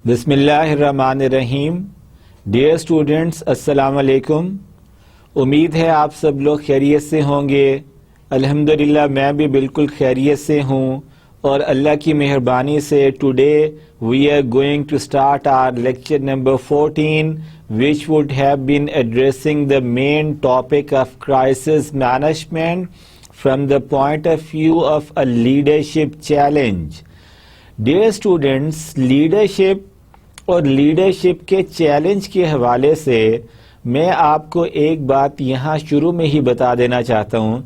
بسم اللہ الرحمن الرحیم. ڈیئر اسٹوڈنٹس، السلام علیکم. امید ہے آپ سب لوگ خیریت سے ہوں گے. الحمدللہ میں بھی بالکل خیریت سے ہوں، اور اللہ کی مہربانی سے today we are going to start our lecture number 14 which would have been addressing the main topic of crisis management from the point of view of a leadership challenge. Dear students, leadership اور leadership کے challenge کے حوالے سے میں آپ کو ایک بات یہاں شروع میں ہی بتا دینا چاہتا ہوں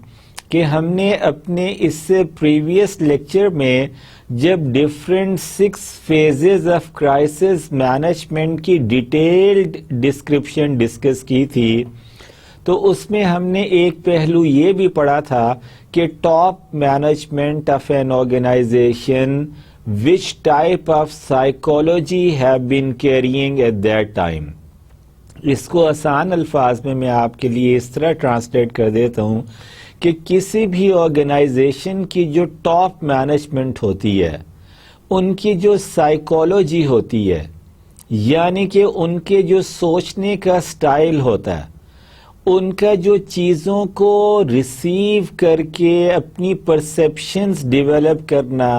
کہ ہم نے اپنے اس سے پریویس لیکچر میں جب different 6 phases of crisis management کی ڈیٹیلڈ ڈسکرپشن ڈسکس کی تھی، تو اس میں ہم نے ایک پہلو یہ بھی پڑھا تھا کہ top management of an organization which type of psychology have been carrying at that time. اس کو آسان الفاظ میں آپ کے لیے اس طرح ٹرانسلیٹ کر دیتا ہوں کہ کسی بھی آرگنائزیشن کی جو ٹاپ مینجمنٹ ہوتی ہے، ان کی جو سائیکالوجی ہوتی ہے، یعنی کہ ان کے جو سوچنے کا سٹائل ہوتا ہے، ان کا جو چیزوں کو ریسیو کر کے اپنی پرسیپشنز ڈیولپ کرنا،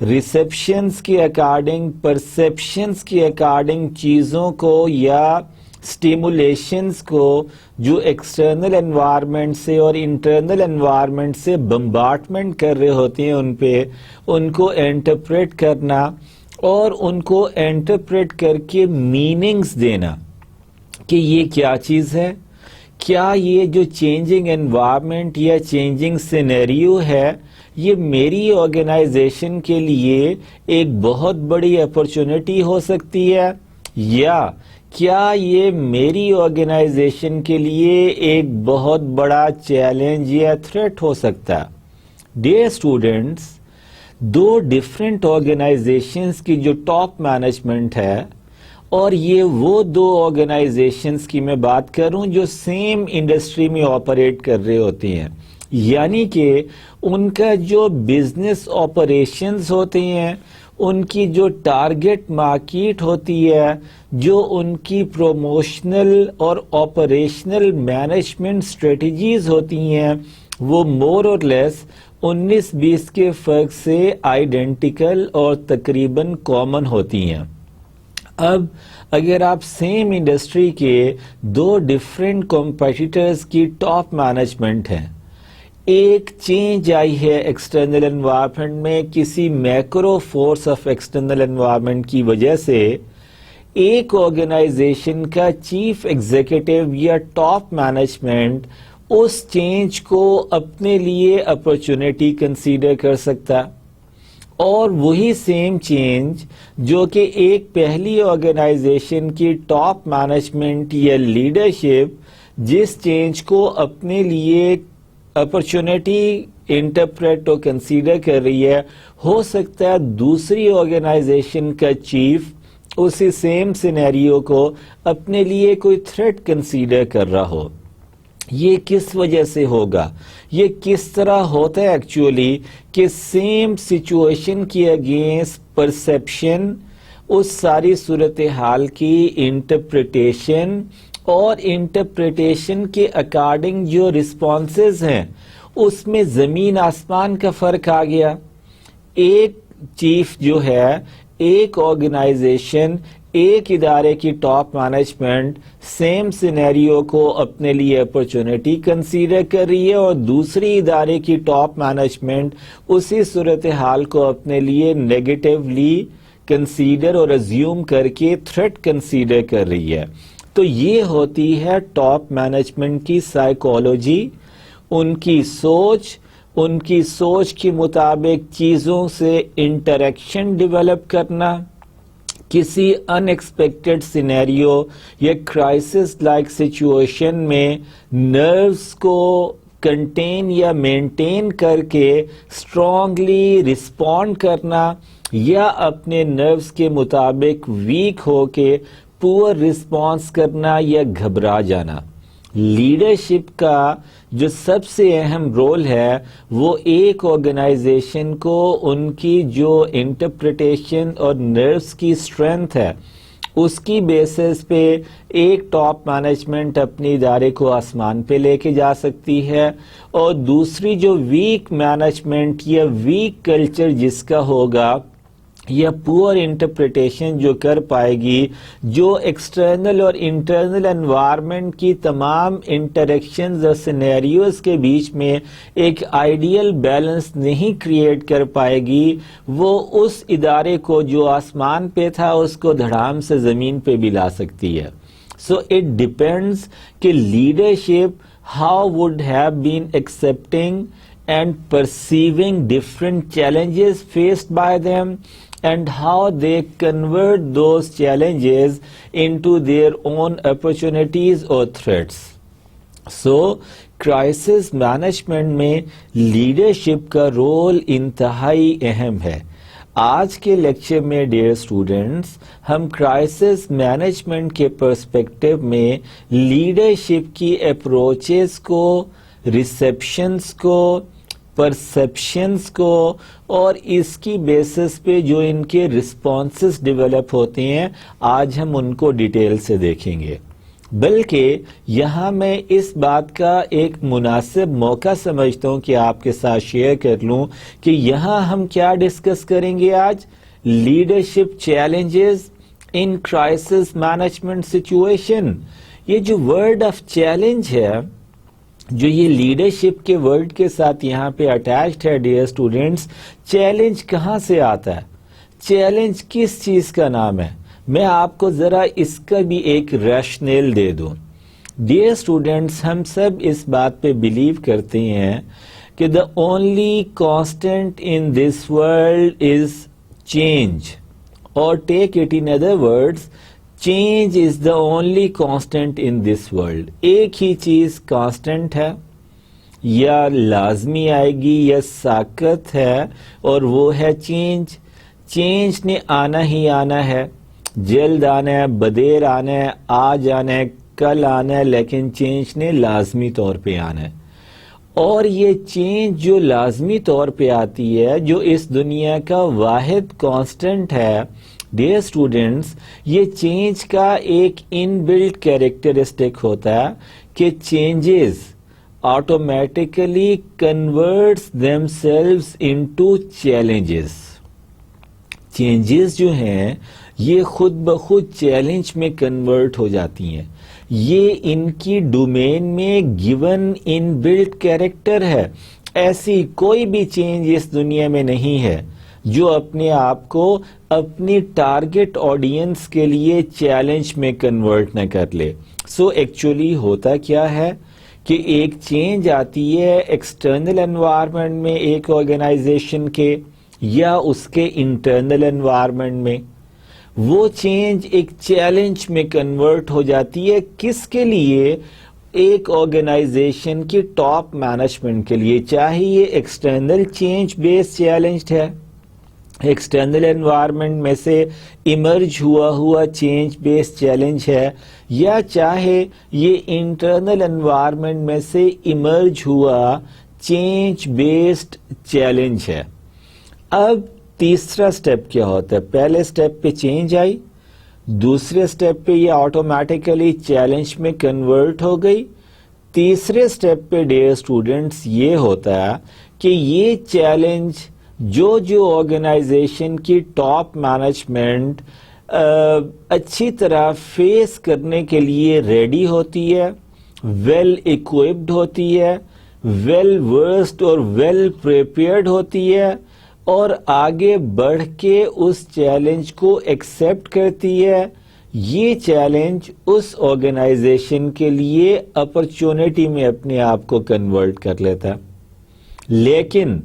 ریسیپشنز کے اکارڈنگ، پرسیپشنز کے اکارڈنگ چیزوں کو یا سٹیمولیشنز کو جو ایکسٹرنل انوائرمنٹ سے اور انٹرنل انوائرمنٹ سے بمبارڈمنٹ کر رہے ہوتے ہیں، ان پہ ان کو انٹرپریٹ کرنا اور ان کو انٹرپریٹ کر کے میننگز دینا کہ یہ کیا چیز ہے، کیا یہ جو چینجنگ انوائرمنٹ یا چینجنگ سینیریو ہے یہ میری آرگنائزیشن کے لیے ایک بہت بڑی اپرچونٹی ہو سکتی ہے، یا کیا یہ میری آرگنائزیشن کے لیے ایک بہت بڑا چیلنج یا تھریٹ ہو سکتا ہے. ڈیئر اسٹوڈنٹس، 2 ڈفرینٹ آرگنائزیشنز کی جو ٹاپ مینجمنٹ ہے، اور یہ وہ 2 آرگنائزیشنز کی میں بات کروں جو سیم انڈسٹری میں آپریٹ کر رہے ہوتے ہیں، یعنی کہ ان کا جو بزنس آپریشنز ہوتے ہیں، ان کی جو ٹارگٹ مارکیٹ ہوتی ہے، جو ان کی پروموشنل اور آپریشنل مینجمنٹ اسٹریٹجیز ہوتی ہیں، وہ مور اور لیس 19-20 کے فرق سے آئیڈینٹیکل اور تقریباً کامن ہوتی ہیں. اب اگر آپ سیم انڈسٹری کے 2 ڈفرینٹ کمپیٹیٹرز کی ٹاپ مینجمنٹ ہیں، ایک چینج آئی ہے ایکسٹرنل انوائرمنٹ میں کسی macro force of external environment کی وجہ سے، ایک آرگنائزیشن کا چیف ایگزیکٹو یا ٹاپ مینجمنٹ اس چینج کو اپنے لیے اپرچونٹی کنسیڈر کر سکتا، اور وہی سیم چینج جو کہ ایک پہلی آرگنائزیشن کی ٹاپ مینجمنٹ یا لیڈرشپ جس چینج کو اپنے لیے اپرچونٹی انٹرپریٹ اور کنسیڈر کر رہی ہے، ہو سکتا ہے دوسری آرگنائزیشن کا چیف اسی سیم سینیریو کو اپنے لیے کوئی تھریٹ کنسیڈر کر رہا ہو. یہ کس وجہ سے ہوگا؟ یہ کس طرح ہوتا ہے ایکچولی کہ سیم سچویشن کی اگینسٹ پرسیپشن، اس ساری صورتحال کی انٹرپریٹیشن اور انٹرپریٹیشن کے اکارڈنگ جو رسپانسز ہیں اس میں زمین آسمان کا فرق آ گیا. ایک چیف جو ہے، ایک آرگنائزیشن، ایک ادارے کی ٹاپ مینجمنٹ سیم سینیریو کو اپنے لیے اپرچونٹی کنسیڈر کر رہی ہے، اور دوسری ادارے کی ٹاپ مینجمنٹ اسی صورتحال کو اپنے لیے نیگیٹیولی کنسیڈر اور ازیوم کر کے تھریٹ کنسیڈر کر رہی ہے. تو یہ ہوتی ہے ٹاپ مینجمنٹ کی سائیکالوجی، ان کی سوچ کے مطابق چیزوں سے انٹریکشن ڈیولپ کرنا، کسی ان ایکسپیکٹڈ سینیریو یا کرائسس لائک سچویشن میں نروز کو کنٹین یا مینٹین کر کے اسٹرانگلی رسپونڈ کرنا، یا اپنے نروز کے مطابق ویک ہو کے پور رسپانس کرنا یا گھبرا جانا. لیڈرشپ کا جو سب سے اہم رول ہے وہ ایک آرگنائزیشن کو ان کی جو انٹرپریٹیشن اور نروس کی اسٹرینتھ ہے اس کی بیسس پہ ایک ٹاپ مینجمنٹ اپنے ادارے کو آسمان پہ لے کے جا سکتی ہے، اور دوسری جو ویک مینجمنٹ یا ویک کلچر جس کا ہوگا یا پور انٹرپریٹیشن جو کر پائے گی، جو ایکسٹرنل اور انٹرنل انوائرمنٹ کی تمام انٹریکشنز اور سینیریوز کے بیچ میں ایک آئیڈیل بیلنس نہیں کریٹ کر پائے گی، وہ اس ادارے کو جو آسمان پہ تھا اس کو دھڑام سے زمین پہ بھی لا سکتی ہے۔ سو اٹ ڈپینڈز کہ leadership how would have been accepting and perceiving different challenges faced by them and how they convert those challenges into their own opportunities or threats. So, crisis management میں leadership کا role انتہائی اہم ہے۔ آج کے lecture میں dear students ہم crisis management کے پرسپیکٹو میں لیڈرشپ کی اپروچز کو، ریسیپشنز کو، پرسیپشنز کو اور اس کی بیسس پہ جو ان کے رسپانسز ڈیولپ ہوتے ہیں آج ہم ان کو ڈیٹیل سے دیکھیں گے۔ بلکہ یہاں میں اس بات کا ایک مناسب موقع سمجھتا ہوں کہ آپ کے ساتھ شیئر کر لوں کہ یہاں ہم کیا ڈسکس کریں گے آج، leadership challenges in crisis management situation. یہ جو ورڈ آف چیلنج ہے، جو یہ لیڈرشپ کے ورڈ کے ساتھ یہاں پہ اٹیچڈ ہے ڈیئر اسٹوڈنٹس، چیلنج کہاں سے آتا ہے؟ چیلنج کس چیز کا نام ہے؟ میں آپ کو ذرا اس کا بھی ایک ریشنل دے دوں۔ ڈیئر اسٹوڈنٹس، ہم سب اس بات پہ بلیو کرتے ہیں کہ the only constant in this world is change, or take it in other words, change is the only constant in this world. ایک ہی چیز کانسٹنٹ ہے، یا لازمی آئے گی یا ساقط ہے، اور وہ ہے چینج۔ چینج نے آنا ہی آنا ہے، جلد آنا ہے، بدیر آنا ہے، آج آنا ہے، کل آنا ہے، لیکن چینج نے لازمی طور پہ آنا ہے۔ اور یہ چینج جو لازمی طور پہ آتی ہے، جو اس دنیا کا واحد کانسٹنٹ ہے ڈیئر اسٹوڈنٹس، یہ چینج کا ایک ان بلٹ کیریکٹرسٹک ہوتا ہے کہ changes automatically converts them selves into challenges. Changes جو ہیں یہ خود بخود چیلنج میں کنورٹ ہو جاتی ہیں، یہ ان کی ڈومین میں گیون ان بلٹ کیریکٹر ہے۔ ایسی کوئی بھی چینج اس دنیا میں نہیں ہے جو اپنے آپ کو اپنی ٹارگٹ آڈینس کے لیے چیلنج میں کنورٹ نہ کر لے۔ سو ایکچولی ہوتا کیا ہے کہ ایک چینج آتی ہے ایکسٹرنل انوائرمنٹ میں ایک آرگنائزیشن کے یا اس کے انٹرنل انوائرمنٹ میں، وہ چینج ایک چیلنج میں کنورٹ ہو جاتی ہے۔ کس کے لیے؟ ایک آرگنائزیشن کی ٹاپ مینجمنٹ کے لیے، چاہے یہ ایکسٹرنل چینج بیس چیلنج ہے، ایکسٹرنل انوائرمنٹ میں سے ایمرج ہوا چینج بیس چیلنج ہے، یا چاہے یہ انٹرنل انوائرمنٹ میں سے ایمرج ہوا چینج بیسڈ چیلنج ہے۔ اب تیسرا سٹیپ کیا ہوتا ہے؟ پہلے سٹیپ پہ چینج آئی، دوسرے سٹیپ پہ یہ آٹومیٹیکلی چیلنج میں کنورٹ ہو گئی، تیسرے سٹیپ پہ ڈیئر اسٹوڈنٹس یہ ہوتا ہے کہ یہ چیلنج جو آرگنائزیشن کی ٹاپ مینجمنٹ اچھی طرح فیس کرنے کے لیے ریڈی ہوتی ہے، ویل ایکوپڈ ہوتی ہے، ویل ورسڈ اور ویل پریپیئرڈ ہوتی ہے، اور آگے بڑھ کے اس چیلنج کو ایکسیپٹ کرتی ہے، یہ چیلنج اس آرگنائزیشن کے لیے اپرچونٹی میں اپنے آپ کو کنورٹ کر لیتا ہے۔ لیکن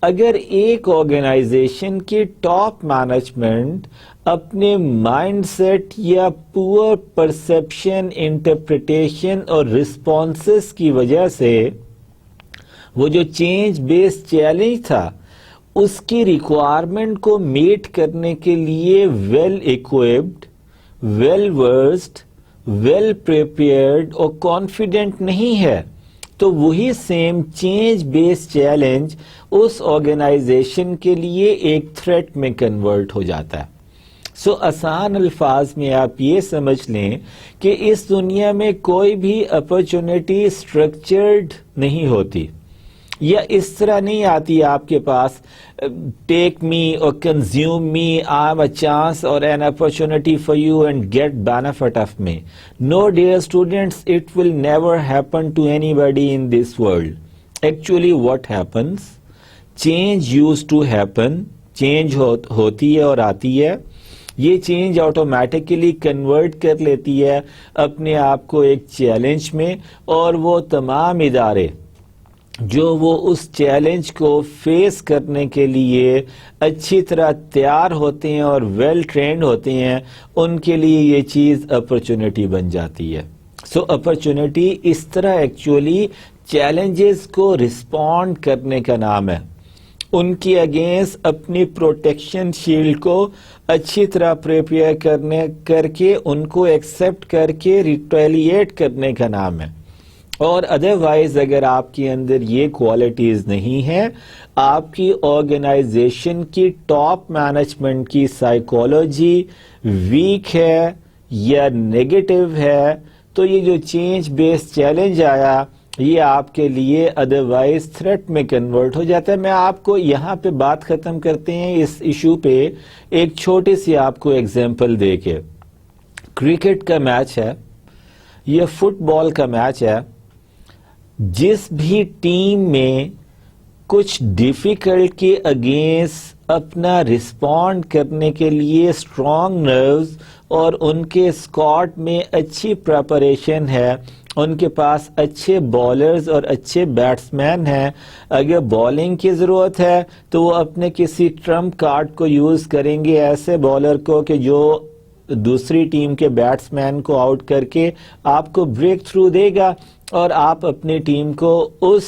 اگر ایک آرگنائزیشن کی ٹاپ مینجمنٹ اپنے مائنڈ سیٹ یا پور پرسیپشن، انٹرپریٹیشن اور رسپانسز کی وجہ سے وہ جو چینج بیس چیلنج تھا اس کی ریکوائرمنٹ کو میٹ کرنے کے لیے well equipped, well versed, well prepared اور کانفیڈنٹ نہیں ہے تو وہی سیم چینج بیس چیلنج اس آرگنائزیشن کے لیے ایک تھریٹ میں کنورٹ ہو جاتا ہے. سو آسان الفاظ میں آپ یہ سمجھ لیں کہ اس دنیا میں کوئی بھی اپرچونٹی اسٹرکچرڈ نہیں ہوتی یا اس طرح نہیں آتی آپ کے پاس take me or consume me, I am a chance or an opportunity for you and get benefit of me. No dear students, it will never happen to anybody in this world. Actually what happens, change use to happen, change ہوتی ہے اور آتی ہے. یہ change automatically convert کر لیتی ہے اپنے آپ کو ایک چیلنج میں, اور وہ تمام ادارے جو وہ اس چیلنج کو فیس کرنے کے لیے اچھی طرح تیار ہوتے ہیں اور ویل ٹرینڈ ہوتے ہیں, ان کے لیے یہ چیز اپرچونٹی بن جاتی ہے. سو اپرچونٹی اس طرح ایکچولی چیلنجز کو رسپونڈ کرنے کا نام ہے, ان کی اگینسٹ اپنی پروٹیکشن شیلڈ کو اچھی طرح پریپیئر کر کے ان کو ایکسپٹ کر کے ریٹیلیٹ کرنے کا نام ہے. اور ادروائز اگر آپ کے اندر یہ کوالٹیز نہیں ہیں, آپ کی آرگنائزیشن کی ٹاپ مینجمنٹ کی سائیکالوجی ویک ہے یا نیگیٹو ہے, تو یہ جو چینج بیس چیلنج آیا یہ آپ کے لیے ادروائز تھریٹ میں کنورٹ ہو جاتا ہے. میں آپ کو یہاں پہ بات ختم کرتے ہیں اس ایشو پہ ایک چھوٹی سی آپ کو ایگزامپل دے کے. کرکٹ کا میچ ہے یا فٹ بال کا میچ ہے, جس بھی ٹیم میں کچھ ڈیفیکلٹ کے اگینسٹ اپنا رسپونڈ کرنے کے لیے اسٹرانگ نروز اور ان کے اسکواڈ میں اچھی پریپریشن ہے, ان کے پاس اچھے بالرز اور اچھے بیٹسمین ہیں, اگر بالنگ کی ضرورت ہے تو وہ اپنے کسی ٹرمپ کارڈ کو یوز کریں گے, ایسے بالر کو کہ جو دوسری ٹیم کے بیٹسمین کو آؤٹ کر کے آپ کو بریک تھرو دے گا اور آپ اپنی ٹیم کو اس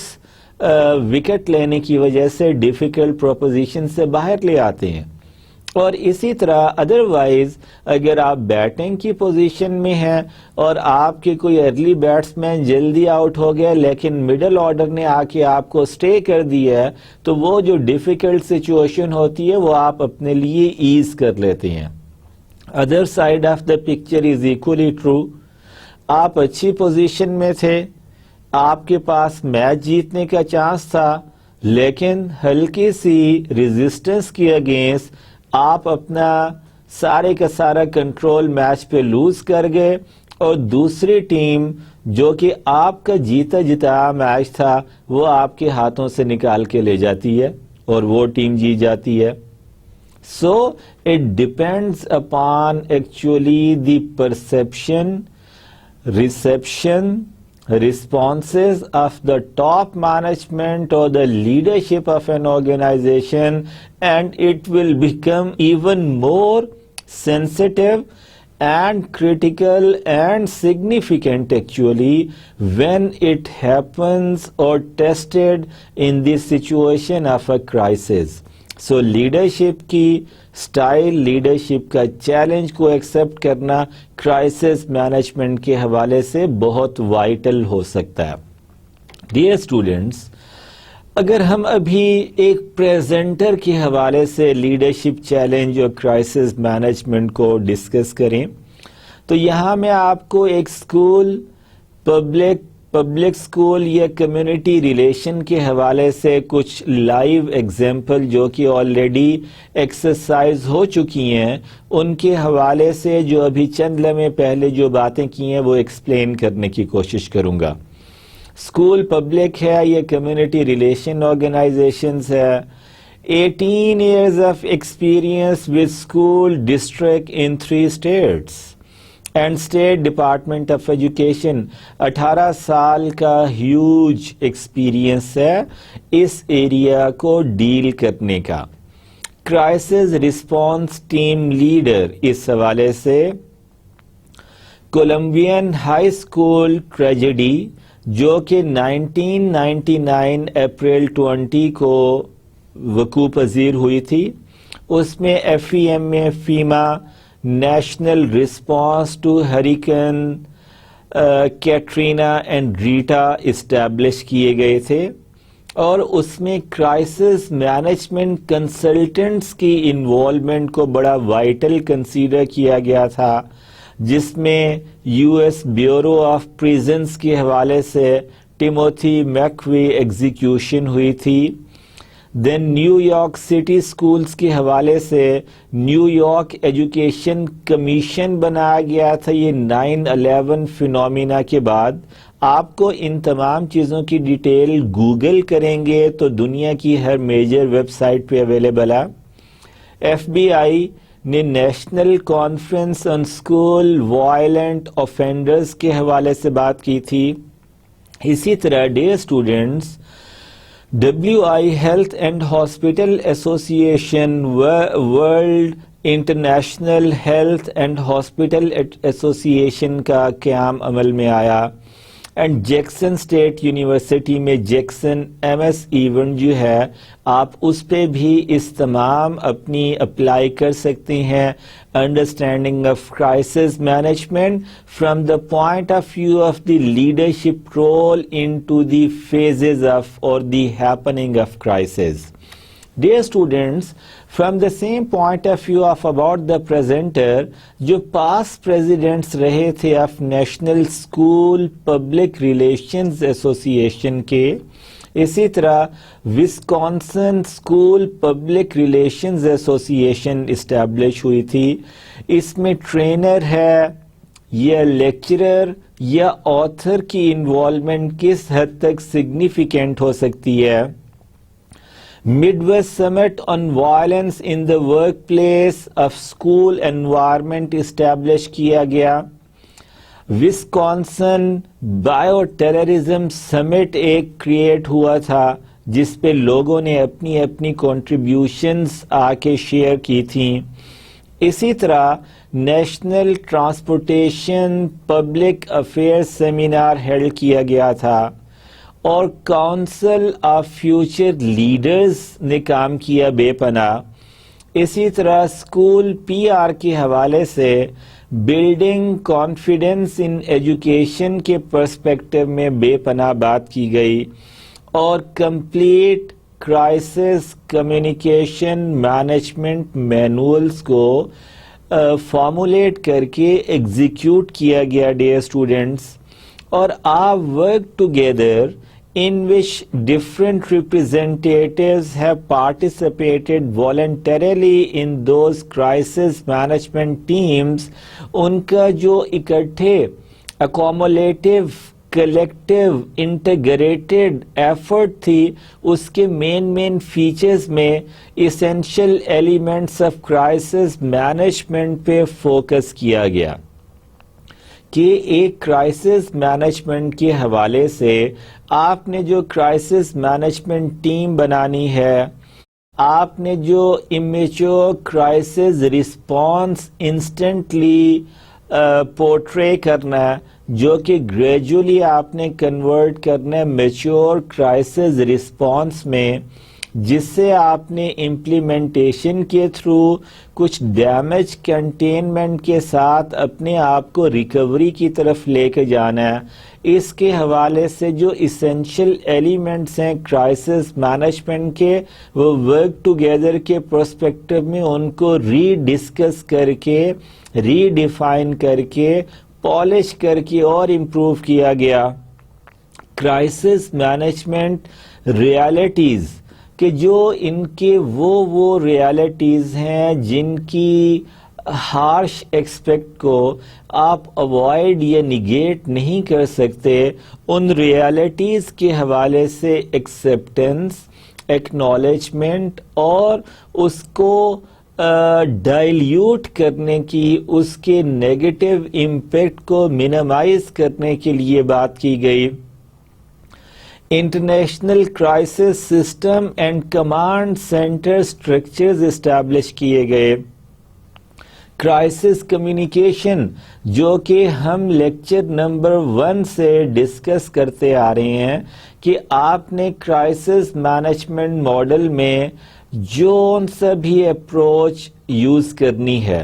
وکٹ لینے کی وجہ سے ڈیفیکلٹ پروپوزیشن سے باہر لے آتے ہیں. اور اسی طرح ادروائز اگر آپ بیٹنگ کی پوزیشن میں ہیں اور آپ کے کوئی ارلی بیٹسمین جلدی آؤٹ ہو گیا لیکن مڈل آرڈر نے آ کے آپ کو سٹے کر دیا ہے, تو وہ جو ڈیفیکلٹ سچویشن ہوتی ہے وہ آپ اپنے لیے ایز کر لیتے ہیں. Other side of the picture is equally true. آپ اچھی پوزیشن میں تھے, آپ کے پاس میچ جیتنے کا چانس تھا, لیکن ہلکی سی ریزسٹنس کی اگینسٹ آپ اپنا سارے کا سارا کنٹرول میچ پہ لوز کر گئے, اور دوسری ٹیم جو کہ آپ کا جیتا جتا میچ تھا وہ آپ کے ہاتھوں سے نکال کے لے جاتی ہے اور وہ ٹیم جیت جاتی ہے. So it depends upon actually the perception, reception, responses of the top management or the leadership of an organization, and it will become even more sensitive and critical and significant actually when it happens or tested in the situation of a crisis. So leadership کی style, leadership کا challenge کو accept کرنا crisis management کے حوالے سے بہت vital ہو سکتا ہے. ڈیئر اسٹوڈینٹس, اگر ہم ابھی ایک پریزنٹر کے حوالے سے لیڈرشپ چیلنج اور کرائسس مینجمنٹ کو ڈسکس کریں تو یہاں میں آپ کو ایک اسکول, پبلک اسکول یا کمیونٹی ریلیشن کے حوالے سے کچھ لائیو ایگزامپل جو کہ آلریڈی ایکسرسائز ہو چکی ہیں ان کے حوالے سے جو ابھی چند لمحے پہلے جو باتیں کی ہیں وہ ایکسپلین کرنے کی کوشش کروں گا. اسکول پبلک ہے یا کمیونٹی ریلیشن آرگنائزیشنز ہے. 18 years of experience with school district in 3 states and state department of education. 18 سال کا ہیوج ایکسپیرئنس ہے اس ایریا کو ڈیل کرنے کا. کرائسس رسپانس ٹیم لیڈر اس حوالے سے کولمبین ہائی اسکول ٹریجڈی جو کہ 1999 اپریل 20 کو وقوع پذیر ہوئی تھی, اس میں FEMA FEMA national response to hurricane Katrina and Rita establish کیے گئے تھے، اور اس میں کرائسس مینجمنٹ کنسلٹنٹس کی انوالومنٹ کو بڑا وائٹل کنسیڈر کیا گیا تھا، جس میں U S Bureau of Prisons کے حوالے سے ٹیموتھی میکوی ایگزیکیوشن ہوئی تھی۔ Then New York City schools کے حوالے سے نیو یارک ایجوکیشن کمیشن بنایا گیا تھا۔ یہ 9/11 فینومینا کے بعد آپ کو ان تمام چیزوں کی ڈیٹیل گوگل کریں گے تو دنیا کی ہر میجر ویب سائٹ پہ اویلیبل ہے۔ ایف بی آئی نے national conference on school violent offenders کے حوالے سے بات کی تھی۔ اسی طرح dear students, WI health and hospital association, world international health and hospital association کا قیام عمل میں آیا، اینڈ جیکسن اسٹیٹ یونیورسٹی میں جیکسن MS ایونٹ جو ہے آپ اس پہ بھی اس تمام اپنی اپلائی کر سکتے ہیں۔ Understanding of crisis management from the point of view of the leadership role into the phases of or the happening of crisis. Dear students, from the same point of view of about the presenter, جو past presidents رہے تھے of National School Public Relations Association کے، اسی طرح Wisconsin school public relations association establish ہوئی تھی۔ اس میں trainer ہے یا لیکچرر یا آتھر کی انوالومنٹ کس حد تک سگنیفیکینٹ ہو سکتی ہے۔ Midwest summit on violence in the workplace of school environment establish کیا گیا۔ وسکونسن بایو ٹیررزم سمٹ ایک کریٹ ہوا تھا جس پہ لوگوں نے اپنی اپنی کنٹریبیوشنز آ کے شیئر کی تھیں۔ اسی طرح national transportation public affair seminar held کیا گیا تھا، اور کاؤنسل آف فیوچر لیڈرز نے کام کیا بے پناہ۔ اسی طرح اسکول PR کے حوالے سے بلڈنگ کانفیڈنس ان ایجوکیشن کے پرسپیکٹو میں بے پناہ بات کی گئی، اور complete crisis communication management manuals کو فارمولیٹ کر کے ایگزیکیوٹ کیا گیا ڈیئر اسٹوڈنٹس، اور آپ work together in which different representatives have participated voluntarily in those crisis management teams، ان کا جو اکٹھے accumulative collective integrated effort تھی، اس کے مین فیچرز میں essential elements of crisis management پہ فوکس کیا گیا کہ ایک کرائسس مینجمنٹ کے حوالے سے آپ نے جو کرائسس مینجمنٹ ٹیم بنانی ہے، آپ نے جو amateur crisis response instantly portray کرنا ہے، جو کہ گریجولی آپ نے کنورٹ کرنا ہے میچور کرائسس رسپانس میں، جس سے آپ نے امپلیمنٹیشن کے تھرو کچھ ڈیمیج کنٹینمنٹ کے ساتھ اپنے آپ کو ریکوری کی طرف لے کے جانا ہے۔ اس کے حوالے سے جو اسینشل ایلیمنٹس ہیں کرائسس مینجمنٹ کے، وہ ورک ٹوگیدر کے پرسپیکٹو میں ان کو ری ڈسکس کر کے، ری ڈیفائن کر کے، پالش کر کے اور امپروو کیا گیا۔ کرائسس مینجمنٹ ریالٹیز کہ جو ان کے وہ ریالٹیز ہیں جن کی ہارش ایکسپیکٹ کو آپ اوائڈ یا نگیٹ نہیں کر سکتے، ان ریالٹیز کے حوالے سے ایکسیپٹنس، ایکنالجمنٹ اور اس کو ڈائلیوٹ کرنے کی، اس کے نیگیٹو امپیکٹ کو منیمائز کرنے کے لیے بات کی گئی۔ International crisis system and command centre structures establish کیے گئے۔ کرائسس کمیونیکیشن جو کہ ہم لیکچر نمبر 1 سے ڈسکس کرتے آ رہے ہیں کہ آپ نے کرائسس مینجمنٹ ماڈل میں جو سا بھی اپروچ یوز کرنی ہے،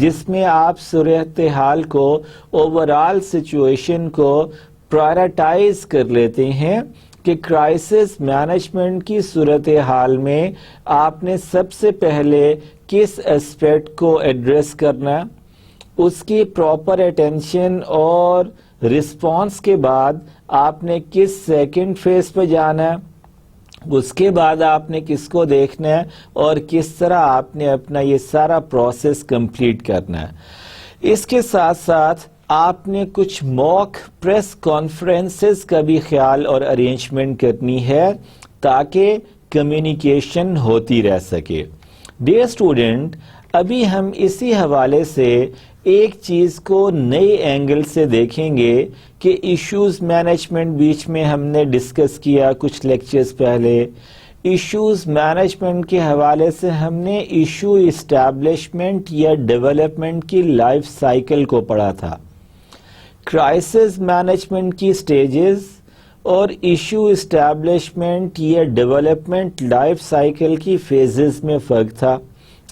جس میں آپ صورتحال کو اوورال سچویشن کو پرائرٹائز کر لیتے ہیں کہ کرائسس مینجمنٹ کی صورتحال میں آپ نے سب سے پہلے کس اسپیکٹ کو ایڈریس کرنا، اس کی پراپر اٹینشن اور رسپانس کے بعد آپ نے کس سیکنڈ فیز پہ جانا ہے، اس کے بعد آپ نے کس کو دیکھنا ہے اور کس طرح آپ نے اپنا یہ سارا پروسیس کمپلیٹ کرنا ہے۔ اس کے ساتھ ساتھ آپ نے کچھ موک پریس کانفرنسز کا بھی خیال اور ارینجمنٹ کرنی ہے تاکہ کمیونیکیشن ہوتی رہ سکے۔ ڈیئر اسٹوڈنٹ، ابھی ہم اسی حوالے سے ایک چیز کو نئے اینگل سے دیکھیں گے کہ ایشوز مینجمنٹ بیچ میں ہم نے ڈسکس کیا کچھ لیکچرز پہلے۔ ایشوز مینجمنٹ کے حوالے سے ہم نے ایشو اسٹیبلشمنٹ یا ڈیولپمنٹ کی لائف سائیکل کو پڑھا تھا، کرائسس مینجمنٹ کی سٹیجز اور ایشو اسٹیبلشمنٹ یا ڈیولپمنٹ لائف سائیکل کی فیزز میں فرق تھا۔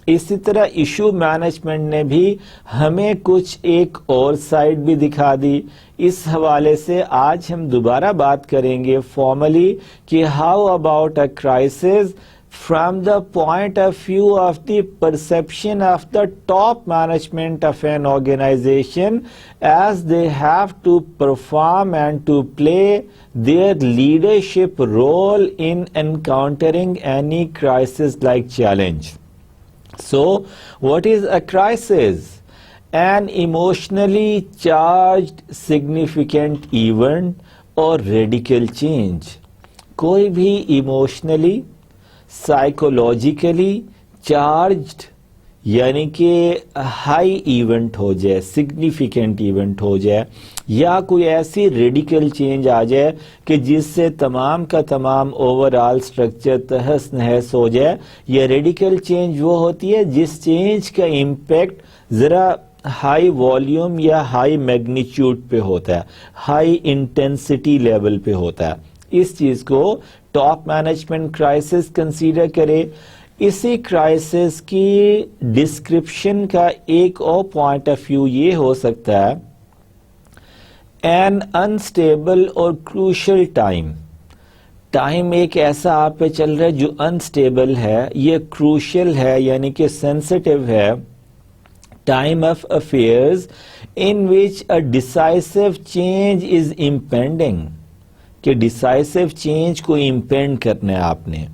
اسی طرح ایشو مینجمنٹ نے بھی ہمیں کچھ ایک اور سائڈ بھی دکھا دی۔ اس حوالے سے آج ہم دوبارہ بات کریں گے فارملی کہ how about a crisis from the point of view of the perception of the top management of an organization as they have to perform and to play their leadership role in encountering any crisis-like challenge. So, what is a crisis? An emotionally charged significant event or radical change. کوئی بھی emotionally psychologically charged یعنی کہ high event ہو جائے، significant event ہو جائے، یا کوئی ایسی radical change آ جائے کہ جس سے تمام کا تمام اوورآل سٹرکچر تہس نہس ہو جائے۔ یہ ریڈیکل چینج وہ ہوتی ہے جس چینج کا امپیکٹ ذرا ہائی والیوم یا ہائی میگنیچیوڈ پہ ہوتا ہے، ہائی انٹینسٹی لیول پہ ہوتا ہے۔ اس چیز کو ٹاپ مینجمنٹ کرائسس کنسیڈر کرے۔ اسی کرائسس کی ڈسکرپشن کا ایک اور پوائنٹ آف ویو یہ ہو سکتا ہے این انسٹیبل اور کروشل ٹائم ایک ایسا آپ پہ چل رہا ہے جو انسٹیبل ہے، یہ کروشل ہے یعنی کہ سینسٹیو ہے، time of affairs in which a ڈیسائسو change is impending, کہ ڈیسائسو چینج کو امپینڈ کرنا ہے آپ نے۔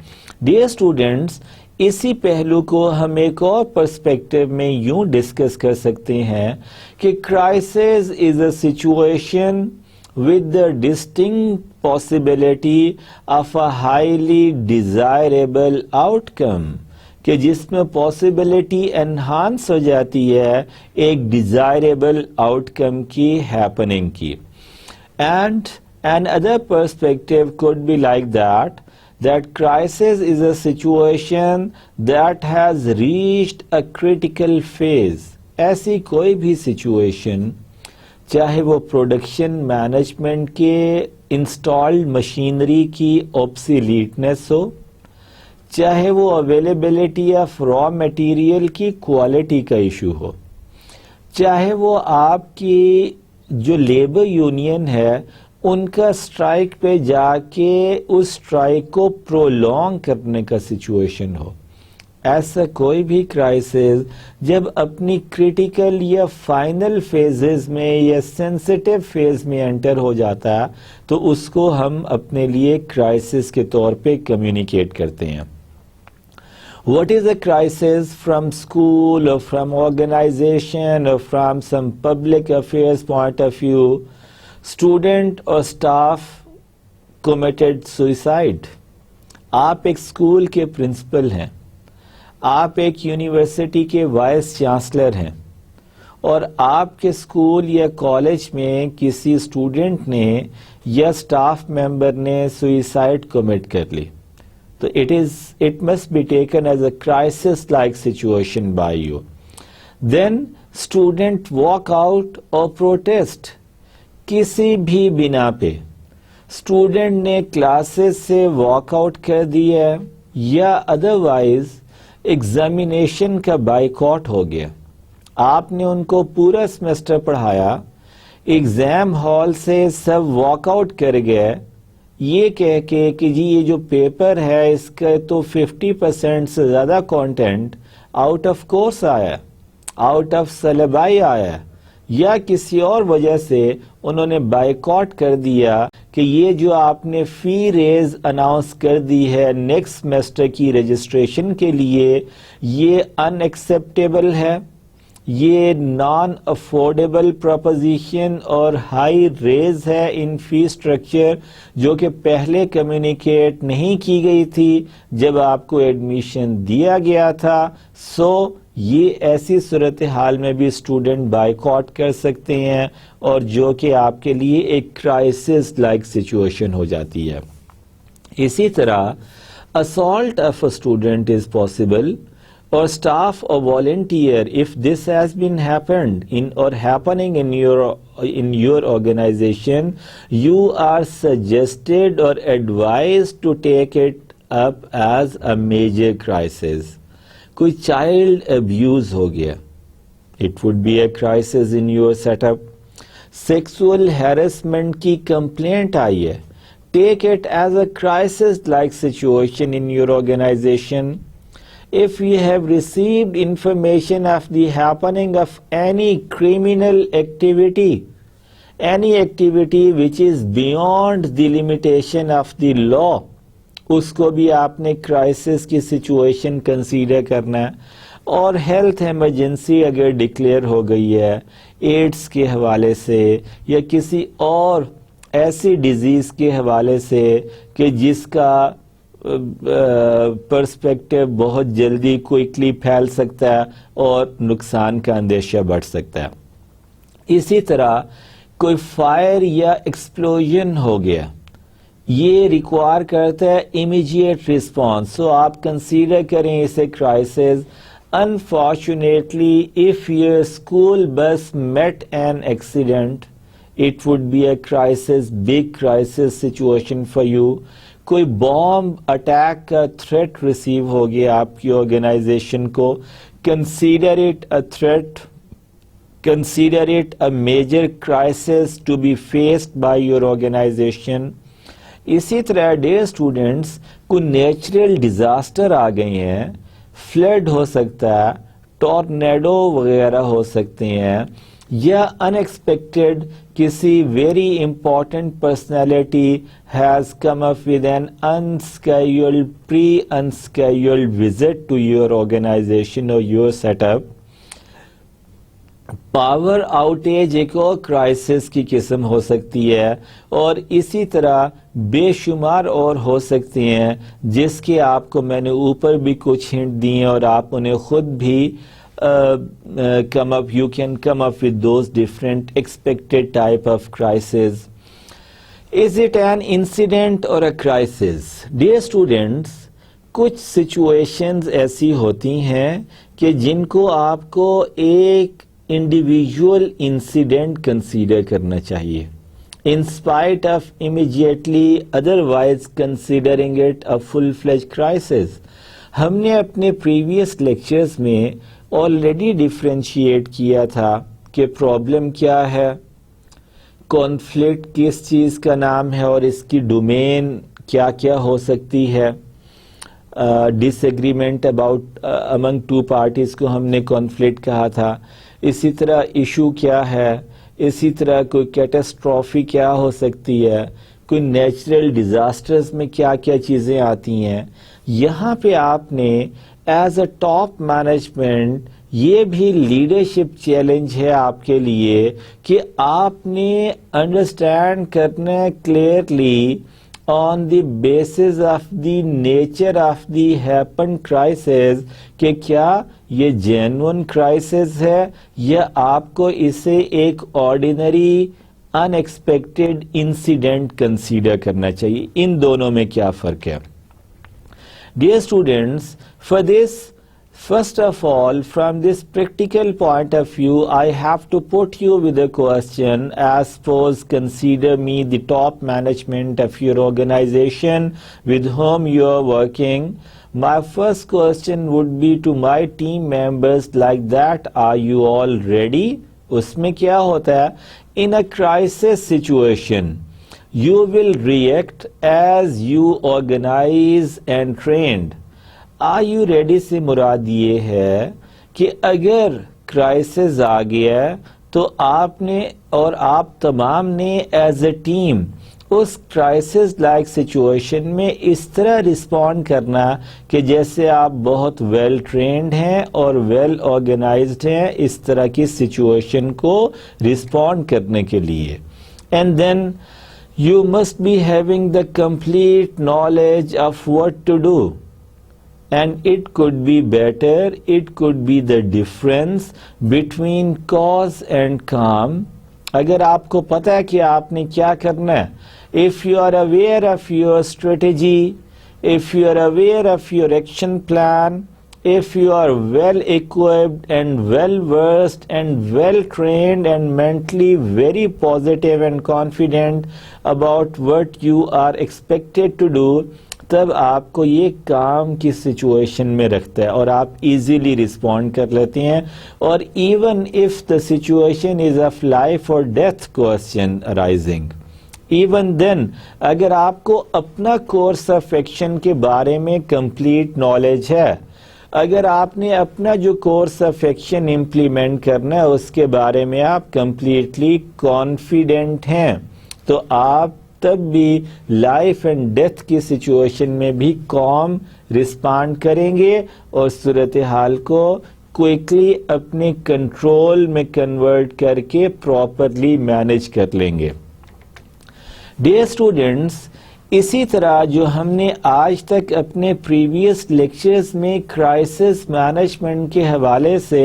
ڈیئر اسٹوڈنٹس، اسی پہلو کو ہم ایک اور پرسپیکٹو میں یوں ڈسکس کر سکتے ہیں کہ crisis is a situation with the distinct possibility of a highly desirable out کم، کہ جس میں پاسبلٹی انہانس ہو جاتی ہے ایک ڈیزائریبل آؤٹ کم کی ہیپننگ کی۔ And another perspective could be like that crisis is a situation that has reached a critical phase. ایسی کوئی بھی سچویشن، چاہے وہ پروڈکشن مینجمنٹ کے انسٹالڈ مشینری کی obsoleteness ہو، چاہے وہ اویلیبلٹی آف را میٹیریل کی کوالٹی کا ایشو ہو، چاہے وہ آپ کی جو لیبر یونین ہے ان کا اسٹرائک پہ جا کے اس اسٹرائک کو پرولونگ کرنے کا سچویشن ہو۔ ایسا کوئی بھی کرائسس جب اپنی کریٹیکل یا فائنل فیزز میں یا سینسٹیو فیز میں انٹر ہو جاتا ہے تو اس کو ہم اپنے لیے کرائسس کے طور پہ کمیونیکیٹ کرتے ہیں۔ What is a crisis from school or from organization or from some public affairs point of view? Student اور اسٹاف کمیٹڈ سوئسائڈ۔ آپ ایک اسکول کے پرنسپل ہیں، آپ ایک یونیورسٹی کے وائس چانسلر ہیں، اور آپ کے اسکول یا کالج میں کسی اسٹوڈنٹ نے یا اسٹاف ممبر نے سوئسائڈ کمٹ کر لی، تو it must be taken as a crisis like situation by you. Then student walk out or protest. کسی بھی بنا پہ اسٹوڈنٹ نے کلاسز سے واک آؤٹ کر دیا یا ادروائز ایگزامینیشن کا بائیکاٹ ہو گیا، آپ نے ان کو پورا سیمسٹر پڑھایا, ایگزام ہال سے سب واک آؤٹ کر گئے یہ کہہ کے کہ جی یہ جو پیپر ہے اس کا تو 50% سے زیادہ کانٹینٹ آؤٹ آف کورس آیا, آؤٹ آف سلیبائی آیا, یا کسی اور وجہ سے انہوں نے بائیکاٹ کر دیا کہ یہ جو آپ نے فی ریز اناؤنس کر دی ہے نیکسٹ سیمسٹر کی رجسٹریشن کے لیے, یہ ان ایکسیپٹیبل ہے, یہ نان افورڈیبل پروپوزیشن اور ہائی ریز ہے ان فی اسٹرکچر جو کہ پہلے کمیونیکیٹ نہیں کی گئی تھی جب آپ کو ایڈمیشن دیا گیا تھا. سو یہ ایسی صورتحال میں بھی اسٹوڈنٹ بائیکاٹ کر سکتے ہیں اور جو کہ آپ کے لیے ایک کرائسس لائک سچویشن ہو جاتی ہے. اسی طرح assault of a student is possible or staff or volunteer if this has been happened in or happening in your organization, you are suggested or advised to take it up as a major crisis. کوئی child abuse ہو گیا, it would be a crisis in your set up. Sexual harassment کی complaint آئی ہے, take it as a crisis like situation in your organization. If you have received information of the happening of any criminal activity, any activity which is beyond the limitation of the law, اس کو بھی آپ نے crisis کی situation consider کرنا ہے. اور health emergency اگر declare ہو گئی ہے ایڈس کے حوالے سے یا کسی اور ایسی ڈیزیز کے حوالے سے کہ جس کا پرسپیکٹو بہت جلدی کوئکلی پھیل سکتا ہے اور نقصان کا اندیشہ بڑھ سکتا ہے. اسی طرح کوئی فائر یا ایکسپلوژن ہو گیا, یہ ریکوائر کرتا ہے امیجیٹ رسپانس, سو آپ کنسیڈر کریں اسے crisis. Unfortunately, if your school bus met an accident, it would be a crisis, big crisis situation for you. کوئی بامب اٹیک کا تھریٹ ریسیو ہو گیا آپ کی آرگنائزیشن کو, consider it a threat, consider it a major crisis to be faced by your organization. اسی طرح dear students, کوئی نیچرل ڈیزاسٹر آ گئی ہیں, فلڈ ہو سکتا ہے, ٹورنیڈو وغیرہ ہو سکتے ہیں, یا ان ایکسپیکٹڈ کسی very important personality has come up with an unscheduled pre unscheduled visit to your organization or your set up. Power outage ایک اور کرائسس کی قسم ہو سکتی ہے, اور اسی طرح بے شمار اور ہو سکتے ہیں جس کے آپ کو میں نے اوپر بھی کچھ ہنٹ دیے اور آپ انہیں خود بھی you can come up with those different expected type of crisis. Is it an incident or a crisis? Dear students, کچھ situations ایسی ہوتی ہیں کہ جن کو آپ کو ایک انڈیویژول انسیڈنٹ کنسیڈر کرنا چاہیے, in spite of immediately otherwise considering it a full-fledged crisis. ہم نے اپنے پریویس لیکچرز میں آلریڈی ڈیفرینشیٹ کیا تھا کہ پرابلم کیا ہے, کانفلکٹ کس چیز کا نام ہے اور اس کی ڈومین کیا کیا ہو سکتی ہے. Disagreement about among two parties کو ہم نے کانفلکٹ کہا تھا. اسی طرح ایشو کیا ہے, اسی طرح کوئی کیٹاسٹرافی کیا ہو سکتی ہے, کوئی نیچرل ڈیزاسٹرز میں کیا کیا چیزیں آتی ہیں. یہاں پہ آپ نے ایز اے ٹاپ مینجمنٹ یہ بھی لیڈرشپ چیلنج ہے آپ کے لیے کہ آپ نے انڈرسٹینڈ کرنا clearly on the basis of the nature of the happen crisis کہ کیا یہ جینون کرائسس ہے یا آپ کو اسے ایک آرڈینری ان ایکسپیکٹڈ انسیڈنٹ کنسیڈر کرنا چاہیے. ان دونوں میں کیا فرق ہے؟ Dear students, for this First of all, from this practical point of view, I have to put you with a question. As suppose consider me the top management of your organization with whom you are working. My first question would be to my team members like that, are you all ready? Usme kya hota hai? In a crisis situation, you will react as you organize and trained. Are you ready سے مراد یہ ہے کہ اگر crisis آ گیا تو آپ نے اور آپ تمام نے ایز اے ٹیم اس کرائسس لائک سچویشن میں اس طرح رسپونڈ کرنا کہ جیسے آپ بہت ویل ٹرینڈ ہیں اور ویل آرگنائزڈ ہیں اس طرح کی سچویشن کو رسپونڈ کرنے کے لیے. And then you must be having the complete knowledge of what to do. And it could be better, it could be the difference between cause and calm. اگر آپ کو پتا ہے کہ آپ نے کیا کرنا ہے, if you are aware of your strategy, if you are aware of your action plan, if you are well equipped and well versed and well trained and mentally very positive and confident about what you are expected to do, تب آپ کو یہ کام کی situation میں رکھتا ہے اور آپ ایزیلی رسپونڈ کر لیتے ہیں. اور even if the situation is of life or death question arising, even then اگر آپ کو اپنا کورس آف ایکشن کے بارے میں کمپلیٹ نالج ہے, اگر آپ نے اپنا جو کورس آف ایکشن امپلیمنٹ کرنا ہے اس کے بارے میں آپ کمپلیٹلی کانفیڈنٹ ہیں, تو آپ تب بھی لائف اینڈ ڈیتھ کی سچویشن میں بھی کام رسپانڈ کریں گے اور صورتحال کو کوئکلی اپنے کنٹرول میں کنورٹ کر کے پراپرلی مینیج کر لیں گے. ڈیئر اسٹوڈنٹس, اسی طرح جو ہم نے آج تک اپنے پریویس لیکچرز میں کرائسس مینجمنٹ کے حوالے سے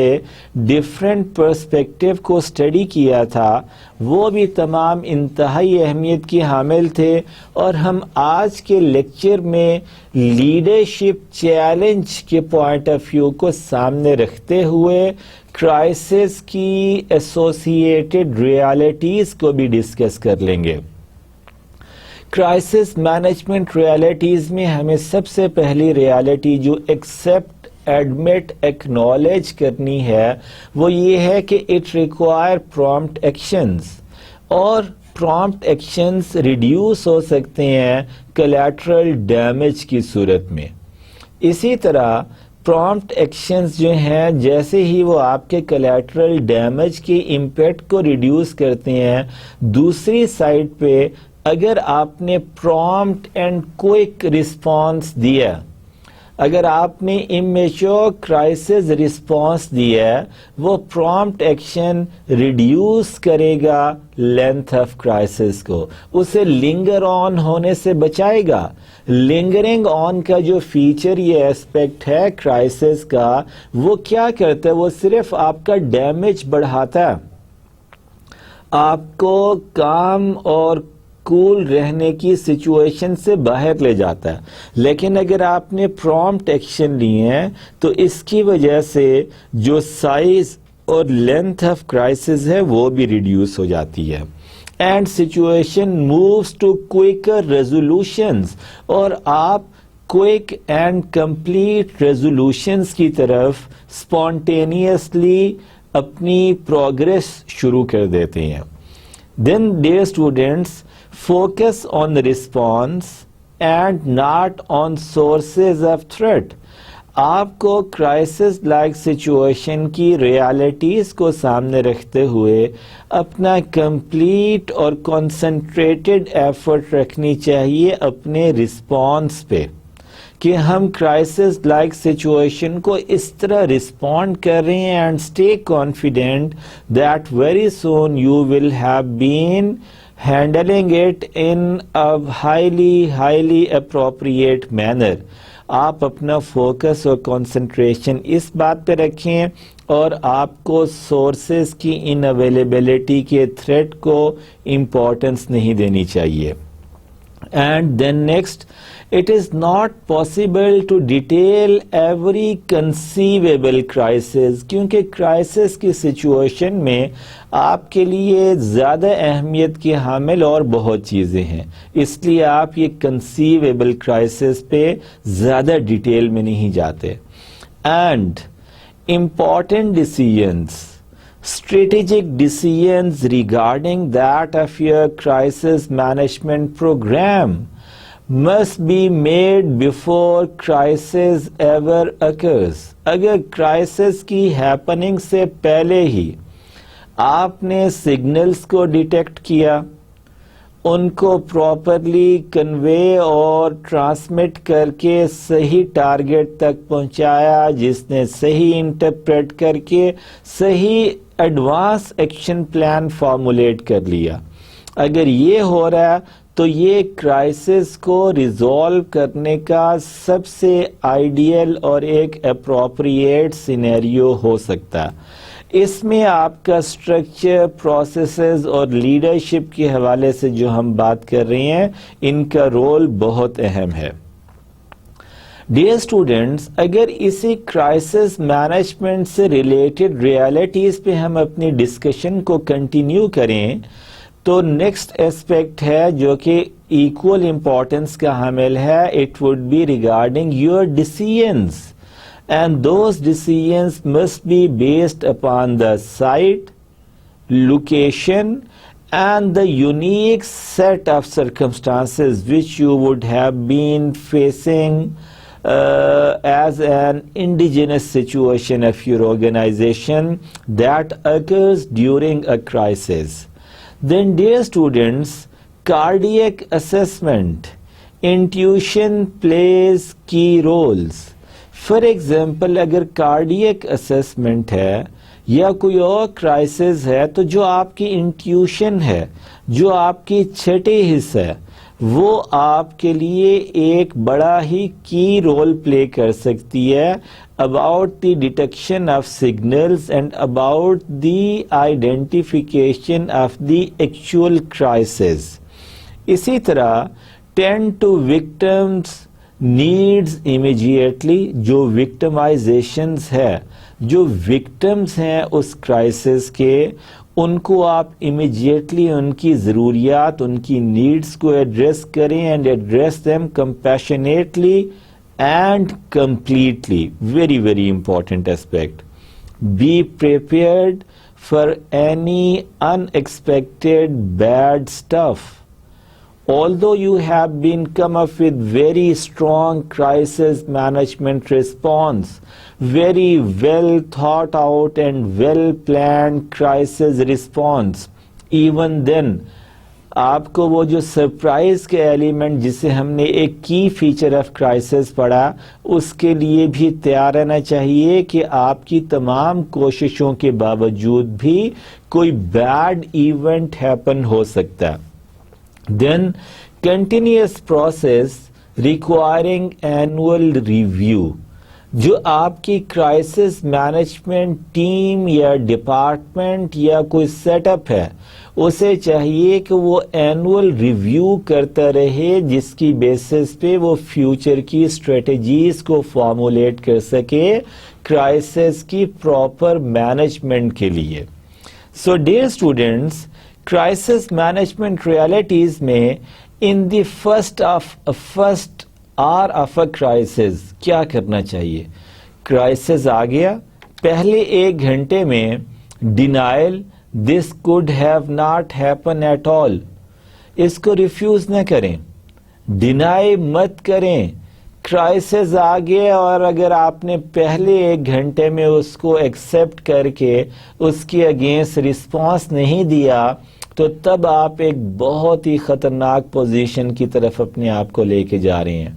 ڈیفرنٹ پرسپیکٹیو کو اسٹڈی کیا تھا, وہ بھی تمام انتہائی اہمیت کی حامل تھے. اور ہم آج کے لیکچر میں لیڈرشپ چیلنج کے پوائنٹ آف ویو کو سامنے رکھتے ہوئے کرائسس کی ایسوسیٹڈ ریالٹیز کو بھی ڈسکس کر لیں گے. کرائسس مینجمنٹ ریالٹیز میں ہمیں سب سے پہلی ریالٹی جو ایکسپٹ, ایڈمٹ, ایکنالج کرنی ہے وہ یہ ہے کہ اٹ ریکوائر پرومپٹ ایکشنز, اور پرومپٹ ایکشنز ریڈیوس ہو سکتے ہیں کولیٹرل ڈیمیج کی صورت میں. اسی طرح پرومپٹ ایکشنز جو ہیں جیسے ہی وہ آپ کے کولیٹرل ڈیمیج کی امپیکٹ کو ریڈیوس کرتے ہیں, دوسری سائڈ پہ اگر آپ نے پرومپٹ اینڈ کوئک رسپانس دیا, اگر آپ نے امیچور کرائسس رسپانس دیا, وہ پرومپٹ ایکشن ریڈیوس کرے گا لینتھ آف کرائسس کو, اسے لنگر آن ہونے سے بچائے گا. لنگرنگ آن کا جو فیچر یہ ایسپیکٹ ہے کرائسس کا, وہ کیا کرتا ہے, وہ صرف آپ کا ڈیمیج بڑھاتا ہے, آپ کو کام اور کول رہنے کی سچویشن سے باہر لے جاتا ہے. لیکن اگر آپ نے پرومپٹ ایکشن لیے ہیں تو اس کی وجہ سے جو سائز اور لینتھ آف کرائسس ہے وہ بھی ریڈیوس ہو جاتی ہے. And situation moves to quicker resolutions, اور آپ کوئک اینڈ کمپلیٹ ریزولوشنز کی طرف اسپونٹینیسلی اپنی پروگرس شروع کر دیتے ہیں. Then dear students, focus on the response and not on sources of threat. آپ کو کرائسس لائک سچویشن کی ریالٹیز کو سامنے رکھتے ہوئے اپنا کمپلیٹ اور کنسنٹریٹڈ ایفرٹ رکھنی چاہیے اپنے رسپانس پہ, کہ ہم کرائسس لائک سچویشن کو اس طرح رسپونڈ کر رہے ہیں and stay confident that very soon you will have been handling it in a highly appropriate manner. آپ اپنا فوکس اور کنسنٹریشن اس بات پہ رکھیں اور آپ کو سورسز کی ان اویلیبلٹی کے تھریٹ کو امپورٹنس نہیں دینی چاہیے. And then next, It is not possible to detail every conceivable crisis کیونکہ crisis کی سچویشن میں آپ کے لیے زیادہ اہمیت کی حامل اور بہت چیزیں ہیں، اس لیے آپ یہ conceivable crisis پہ زیادہ ڈیٹیل میں نہیں جاتے. And important decisions, strategic decisions regarding that of your crisis management program must be made before crisis ever occurs. اگر crisis کی happening سے پہلے ہی آپ نے سگنلز کو ڈیٹیکٹ کیا، ان کو پراپرلی کنوے اور ٹرانسمٹ کر کے صحیح ٹارگٹ تک پہنچایا، جس نے صحیح انٹرپریٹ کر کے صحیح ایڈوانس ایکشن پلان فارمولیٹ کر لیا، اگر یہ ہو رہا ہے تو یہ کرائسس کو ریزالو کرنے کا سب سے آئیڈیل اور ایک اپروپریٹ سینیریو ہو سکتا ہے. اس میں آپ کا اسٹرکچر، پروسیسز اور لیڈرشپ کے حوالے سے جو ہم بات کر رہے ہیں، ان کا رول بہت اہم ہے. ڈیئر اسٹوڈنٹس، اگر اسی کرائسس مینجمنٹ سے ریلیٹڈ ریالٹیز پہ ہم اپنی ڈسکشن کو کنٹینیو کریں تو نیکسٹ ایسپیکٹ ہے جو کہ ایکول امپورٹنس کا حامل ہے. It would be regarding your decisions and those decisions must be based upon the site, location and the unique set of circumstances which you would have been facing as an indigenous situation of your organization that occurs during a crisis. Then, dear students, cardiac assessment, intuition plays key roles. For example, اگر cardiac assessment ہے یا کوئی اور crisis ہے تو جو آپ کی انٹیوشن ہے، جو آپ کی چھٹی حصہ ہے، وہ آپ کے لیے ایک بڑا ہی کی رول پلے کر سکتی ہے about the detection of signals and about the identification of the actual crisis. اسی طرح tend to victims needs immediately, جو وکٹمائزیشنز ہے، جو وکٹمز ہیں اس کرائسس کے، ان کو آپ امیجیٹلی ان کی ضروریات، ان کی نیڈز کو ایڈریس کریں and address them compassionately and completely. Very very important aspect. Be prepared for any unexpected bad stuff. Although you have been come up with very strong crisis management response, very well thought out and well planned crisis response, even then آپ کو وہ جو surprise کے element جسے ہم نے ایک کی فیچر آف کرائسس پڑھا، اس کے لیے بھی تیار رہنا چاہیے کہ آپ کی تمام کوششوں کے باوجود بھی کوئی بیڈ ایونٹ ہیپن ہو سکتا ہے. Then, continuous process requiring annual review. جو آپ کی کرائسس مینجمنٹ ٹیم یا ڈپارٹمنٹ یا کوئی سیٹ اپ ہے، اسے چاہیے کہ وہ اینول ریویو کرتا رہے، جس کی بیسس پہ وہ فیوچر کی اسٹریٹجیز کو فارمولیٹ کر سکے کرائسس کی پراپر مینجمنٹ کے لیے. So dear students, crisis management realities میں in the first hour of a crisis کیا کرنا چاہیے؟ کرائسس آ گیا، پہلے 1 گھنٹے میں denial, this could have not happen at all, اس کو ریفیوز نہ کریں، ڈینائی مت کریں. کرائسس آ گیا اور اگر آپ نے پہلے 1 گھنٹے میں اس کو ایکسیپٹ کر کے اس کے اگینسٹ رسپانس نہیں دیا تو تب آپ ایک بہت ہی خطرناک پوزیشن کی طرف اپنے آپ کو لے کے جا رہے ہیں.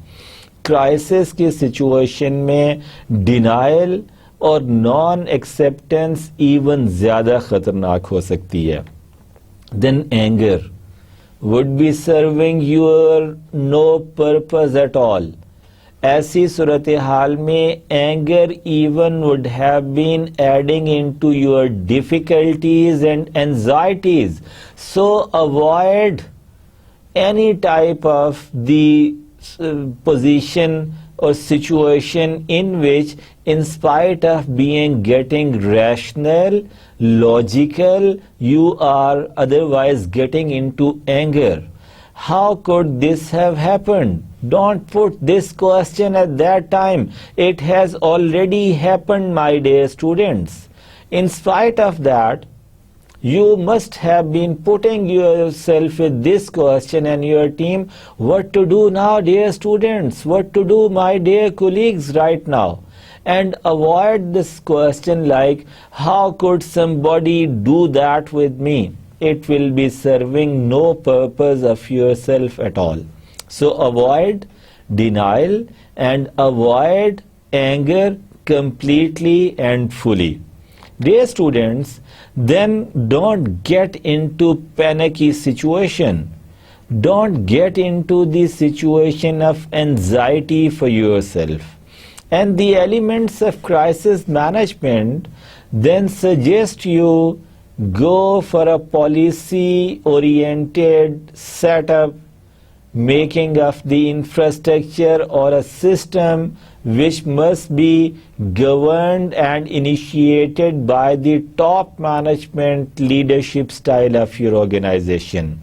کرائسس کی سچویشن میں ڈینائل اور نان ایکسیپٹنس ایون زیادہ خطرناک ہو سکتی ہے. دین anger would be serving your no purpose at all. ایسی صورتحال میں anger even would have been adding into your difficulties and anxieties. So avoid any type of the position or situation in which, in spite of getting rational, logical, you are otherwise getting into anger. How could this have happened? Don't put this question at that time. It has already happened, my dear students. In spite of that, you must have been putting yourself with this question and your team, what to do now, dear students? What to do, my dear colleagues, right now? And avoid this question like, how could somebody do that with me? It will be serving no purpose of yourself at all. So avoid denial and avoid anger completely and fully. Dear students, then don't get into panicky situation. Don't get into the situation of anxiety for yourself. And the elements of crisis management then suggest you go for a policy-oriented setup, making of the infrastructure or a system which must be governed and initiated by the top management leadership style of your organization.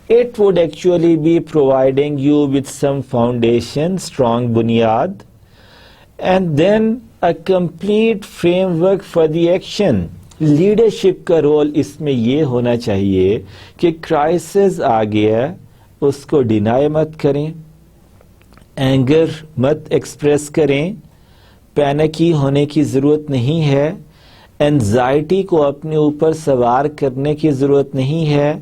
It would actually be providing you with some foundation, strong bunyad, and then a complete framework for the action. Leadership کا role اس میں یہ ہونا چاہیے کہ crisis آ گیا اس کو deny مت کریں, اینگر مت ایکسپریس کریں, پینکی ہونے کی ضرورت نہیں ہے, اینزائٹی کو اپنے اوپر سوار کرنے کی ضرورت نہیں ہے,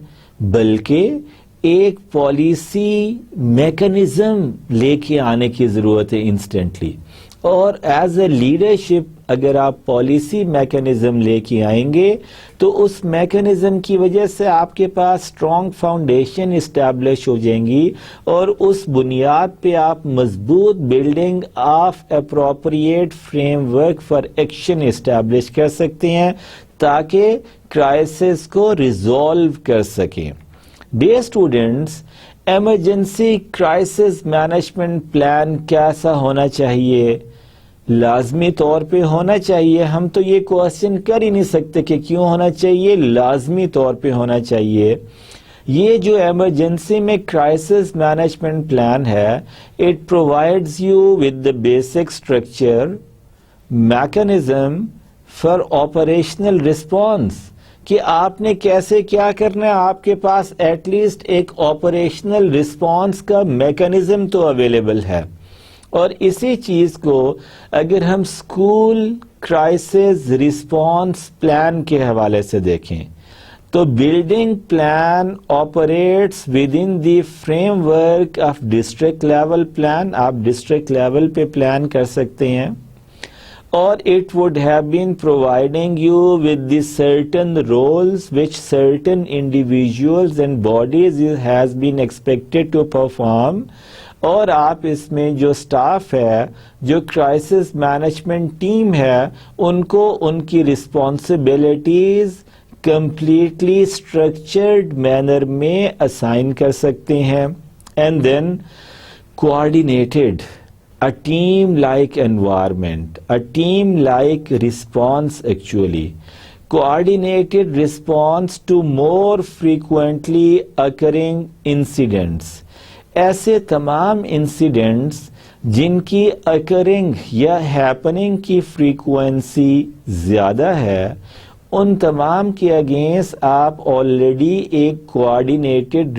بلکہ ایک پالیسی میکنزم لے کے آنے کی ضرورت ہے انسٹنٹلی. اور ایز اے لیڈرشپ اگر آپ پالیسی میکنزم لے کے آئیں گے تو اس میکنزم کی وجہ سے آپ کے پاس اسٹرانگ فاؤنڈیشن اسٹیبلش ہو جائیں گی اور اس بنیاد پہ آپ مضبوط building of appropriate frame work for action establish کر سکتے ہیں تاکہ کرائسس کو ریزالو کر سکیں. Dear students, emergency crisis management plan کیسا ہونا چاہیے؟ لازمی طور پہ ہونا چاہیے. ہم تو یہ کوشچن کر ہی نہیں سکتے کہ کیوں ہونا چاہیے, لازمی طور پہ ہونا چاہیے. یہ جو ایمرجنسی میں کرائسس مینجمنٹ پلان ہے, it provides you with the basic structure mechanism for operational response کہ آپ نے کیسے کیا کرنا ہے. آپ کے پاس ایٹ لیسٹ ایک آپریشنل رسپانس کا میکنزم تو اویلیبل ہے. اور اسی چیز کو اگر ہم اسکول کرائسس رسپانس پلان کے حوالے سے دیکھیں تو building plan operates with in the frame work of district level plan. آپ ڈسٹرکٹ لیول پہ پلان کر سکتے ہیں اور it would have been providing you with the certain roles which certain individuals and bodies has been expected to perform. اور آپ اس میں جو سٹاف ہے, جو کرائسس مینجمنٹ ٹیم ہے, ان کو ان کی رسپانسبلٹیز کمپلیٹلی اسٹرکچرڈ مینر میں اسائن کر سکتے ہیں. And then coordinated a team-like environment, a team-like response actually, coordinated response to more frequently occurring incidents. ایسے تمام انسیڈنٹس جن کی اکرنگ یا ہیپننگ کی فریکوینسی زیادہ ہے, ان تمام کے اگینسٹ آپ آلریڈی ایک کوآرڈینیٹڈ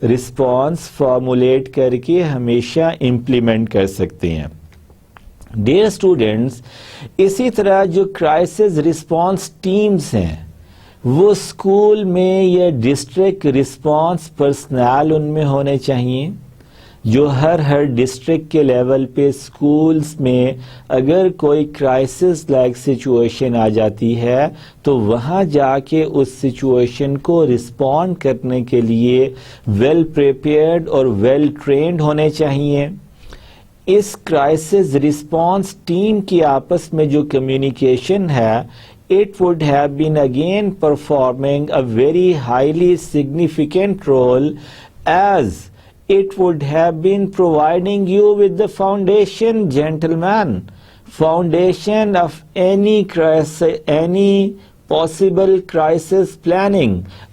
رسپانس فارمولیٹ کر کے ہمیشہ امپلیمنٹ کر سکتے ہیں. ڈیئر اسٹوڈنٹس, اسی طرح جو کرائسس رسپانس ٹیمز ہیں وہ اسکول میں یا ڈسٹرکٹ رسپانس پرسنل ان میں ہونے چاہیے جو ہر ڈسٹرکٹ کے لیول پہ اسکولس میں اگر کوئی کرائسس لائک سچویشن آ جاتی ہے تو وہاں جا کے اس سچویشن کو رسپونڈ کرنے کے لیے ویل پریپیئرڈ اور ویل ٹرینڈ ہونے چاہیے. اس کرائسس رسپانس ٹیم کی آپس میں جو کمیونیکیشن ہے, it would have been again performing a very highly significant role as it would have been providing you with the foundation, gentlemen, foundation of any crisis, any possible crisis planning.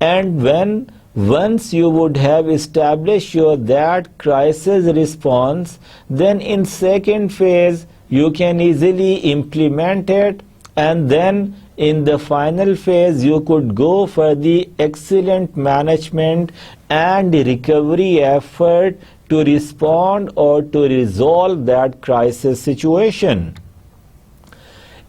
And once you would have established your that crisis response, then in second phase you can easily implement it, and then in the final phase you could go for the excellent management and recovery effort to respond or to resolve that crisis situation.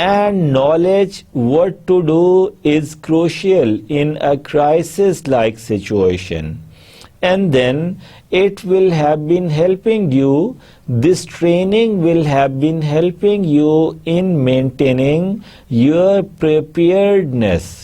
and knowledge what to do is crucial in a crisis like situation. And then it will have been helping you, this training will have been helping you in maintaining your preparedness,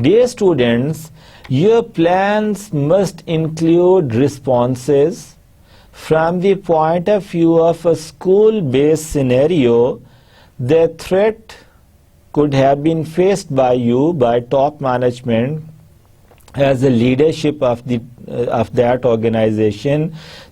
Dear students, your plans must include responses from the point of view of a school-based scenario. The threat could have been faced by you, by top management as a leadership of that organization.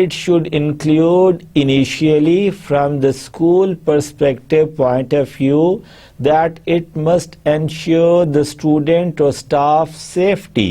it should include initially from the school perspective point of view that it must ensure the student or staff safety.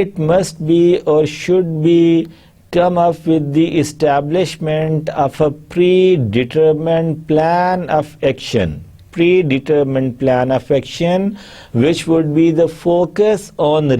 it must be or should be come up with the establishment of a predetermined plan of action. Predetermined plan of action which would be the focus on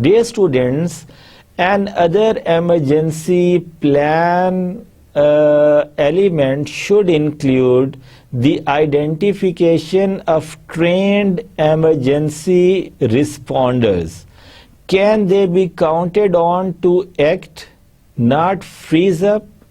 Dear students, an other emergency plan element should include the identification of trained emergency responders. Can they be counted on to act, not freeze up?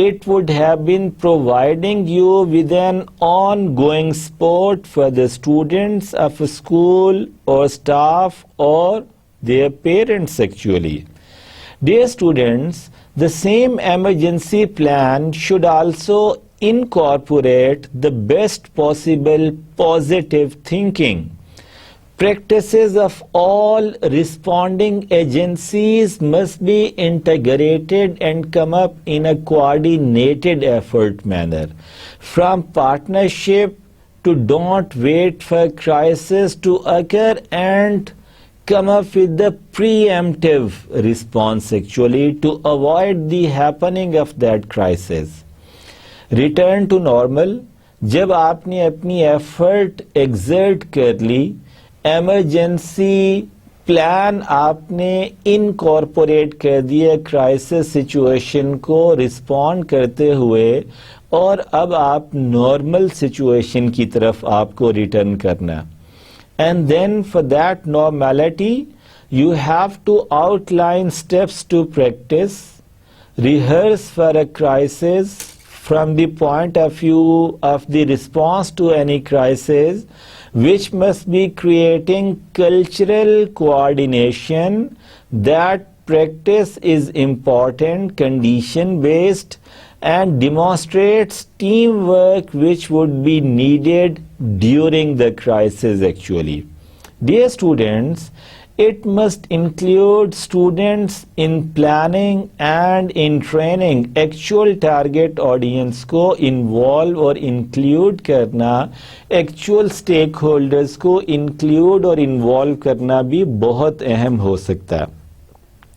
it would have been providing you with an ongoing support for the students of a school or staff or their parents actually. Dear students, The same emergency plan should also incorporate the best possible positive thinking. Practices of all responding agencies must be integrated and come up in a coordinated effort manner. From partnership to don't wait for crisis to occur and come up with the preemptive response actually to avoid the happening of that crisis. Return to normal. جب آپ نے اپنی effort exert کر لی, emergency plan آپ نے incorporate کر دیا کرائسس سچویشن کو رسپونڈ کرتے ہوئے, اور اب آپ نارمل سچویشن کی طرف آپ کو ریٹرن کرنا. And then for that normality, you have to outline steps to practice, rehearse for a crisis from the point of view of the response to any crisis, which must be creating cultural coordination. That practice is important, condition-based, and demonstrates teamwork which would be needed during the crisis actually. Dear students, it must include students in planning and in training actual target audience کو involve اور include کرنا, actual stakeholders کو include اور involve کرنا بھی بہت اہم ہو سکتا ہے.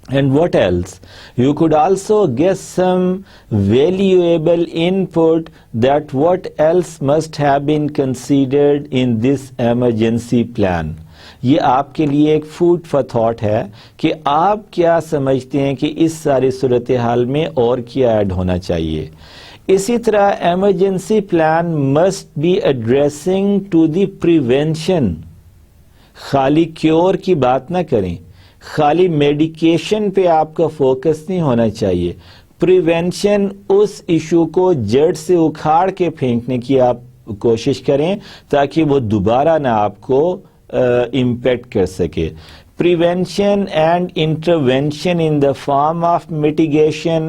And what else? You could also get some valuable input that what else must have been considered in this emergency plan. یہ آپ کے لیے ایک فوڈ فار تھاٹ ہے کہ آپ کیا سمجھتے ہیں کہ اس ساری صورتحال میں اور کیا ایڈ ہونا چاہیے. اسی طرح emergency plan must be addressing to the prevention. خالی کیور کی بات نہ کریں, خالی میڈیکیشن پہ آپ کا فوکس نہیں ہونا چاہیے. پریونشن, اس ایشو کو جڑ سے اکھاڑ کے پھینکنے کی آپ کوشش کریں تاکہ وہ دوبارہ نہ آپ کو امپیکٹ کر سکے. Prevention and intervention in the form of mitigation,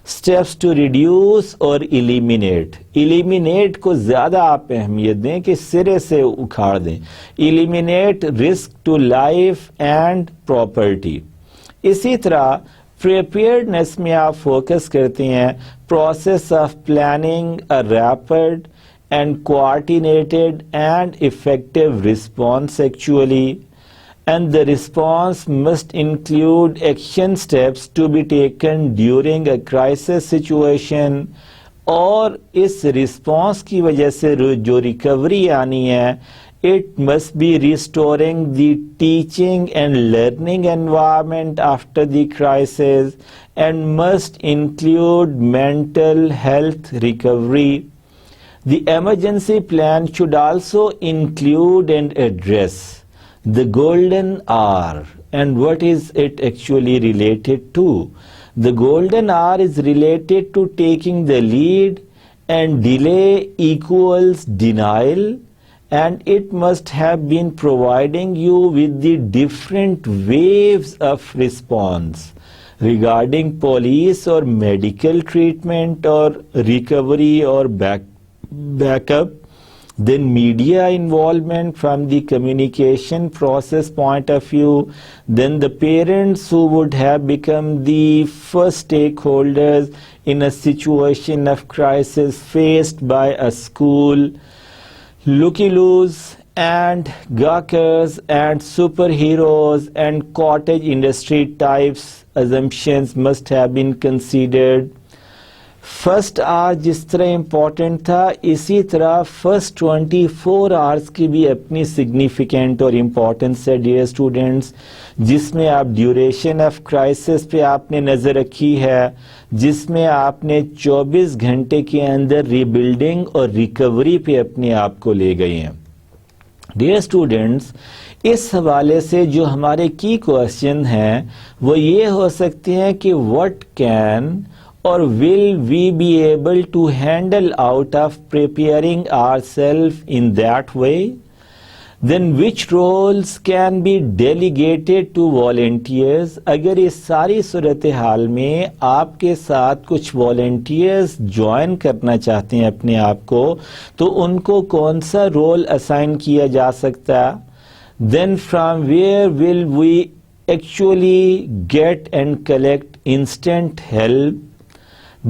steps to reduce اور ایلیمینیٹ. ایلیمینیٹ کو زیادہ آپ اہمیت دیں کہ سرے سے اکھاڑ دیں. Eliminate risk to life and property. اسی طرح پریپیئرڈنس میں آپ فوکس کرتے ہیں process of planning a rapid and coordinated and effective response actually, and the response must include action steps to be taken during a crisis situation. اور اس response کی وجہ سے جو ریکوری آنی ہے, it must be restoring the teaching and learning environment after the crisis and must include mental health recovery. The emergency plan should also include and address the golden hour. And what is it actually related to? The golden hour is related to taking the lead, and delay equals denial, and it must have been providing you with the different waves of response regarding police or medical treatment or recovery or backup, then media involvement from the communication process point of view, then the parents who would have become the first stakeholders in a situation of crisis faced by a school, looky-loos and gawkers and superheroes and cottage industry types assumptions must have been considered. First hour جس طرح important تھا, اسی طرح first 24 hours کی بھی اپنی significant اور importance ہے ڈیئر اسٹوڈینٹس, جس میں آپ ڈیوریشن آف کرائسس پہ آپ نے نظر رکھی ہے, جس میں آپ نے 24 گھنٹے کے اندر ری بلڈنگ اور ریکوری پہ اپنے آپ کو لے گئے ہیں. ڈیئر اسٹوڈینٹس, اس حوالے سے جو ہمارے کی کوشچن ہیں وہ یہ ہو سکتے ہیں کہ what can or will we be able to handle out of preparing ourselves in that way? then which roles can be delegated to volunteers. اگر اس ساری صورتحال میں آپ کے ساتھ کچھ volunteers جوائن کرنا چاہتے ہیں اپنے آپ کو تو ان کو کون سا رول اسائن کیا جا سکتا ہے. then from where will we actually get and collect instant help.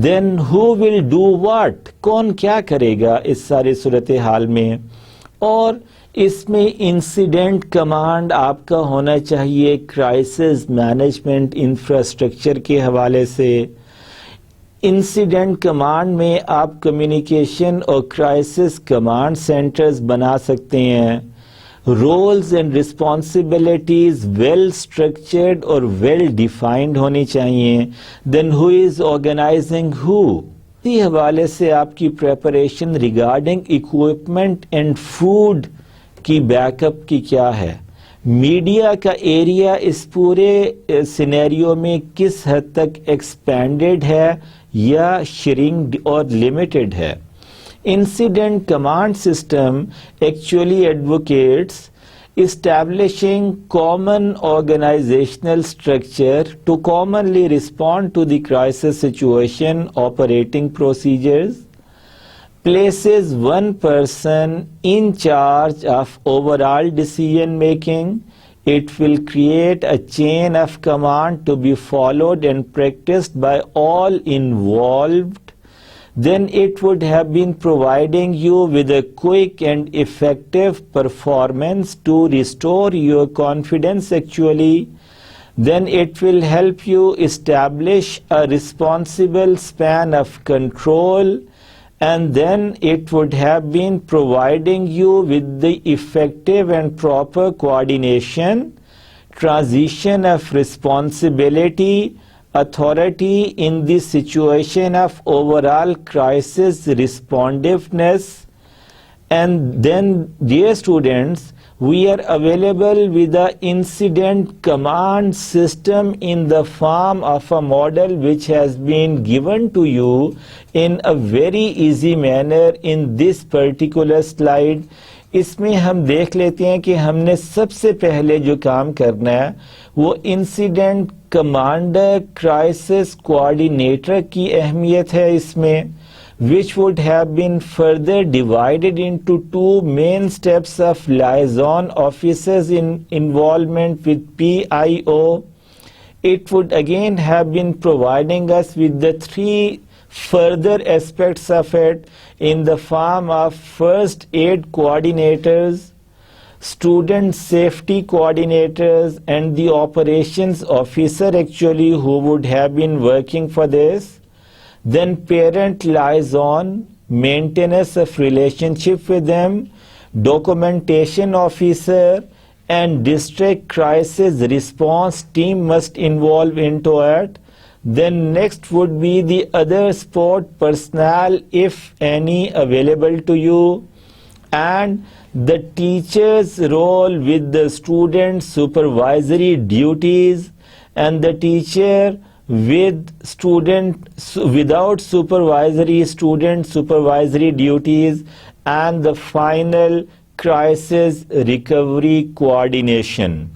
then who will do what, کون کیا کرے گا اس ساری صورتحال میں. اور اس میں انسیڈنٹ کمانڈ آپ کا ہونا چاہیے کرائسس مینجمنٹ انفراسٹرکچر کے حوالے سے. انسیڈنٹ کمانڈ میں آپ کمیونیکیشن اور کرائسس کمانڈ سینٹرز بنا سکتے ہیں. Roles and responsibilities well structured اور ویل ڈیفائنڈ ہونی چاہیے. دین ہو از آرگنائزنگ ہو. اسی حوالے سے آپ کی preparation regarding equipment and food کی بیک اپ کی کیا ہے. میڈیا کا ایریا اس پورے سینیریو میں کس حد تک ایکسپینڈڈ ہے یا شرنک اور لمیٹڈ ہے. Incident command system actually advocates establishing common organizational structure to commonly respond to the crisis situation, operating procedures, places one person in charge of overall decision making. It will create a chain of command to be followed and practiced by all involved. Then it would have been providing you with a quick and effective performance to restore your confidence actually. Then it will help you establish a responsible span of control, and then it would have been providing you with the effective and proper coordination, transition of responsibility, authority in the situation of overall crisis responsiveness. And then, dear students, we are available with the incident command system in the form of a model which has been given to you in a very easy manner in this particular slide. اس میں ہم دیکھ لیتے ہیں کہ ہم نے سب سے پہلے جو کام کرنا ہے وہ انسیڈنٹ کمانڈر کرائسس کوآرڈینیٹر کی اہمیت ہے اس میں, which would have been further divided into two main steps of liaison officers in involvement with PIO. It would again have been providing us with the three further aspects of it in the form of first aid coordinators, student safety coordinators, and the operations officer actually who would have been working for this. Then parent liaison, maintenance of relationship with them, documentation officer, and district crisis response team must involve into it. Then next would be the other support personnel, if any, available to you, and the teacher's role with the student supervisory duties, and the teacher with student without supervisory student supervisory duties, and the final crisis recovery coordination.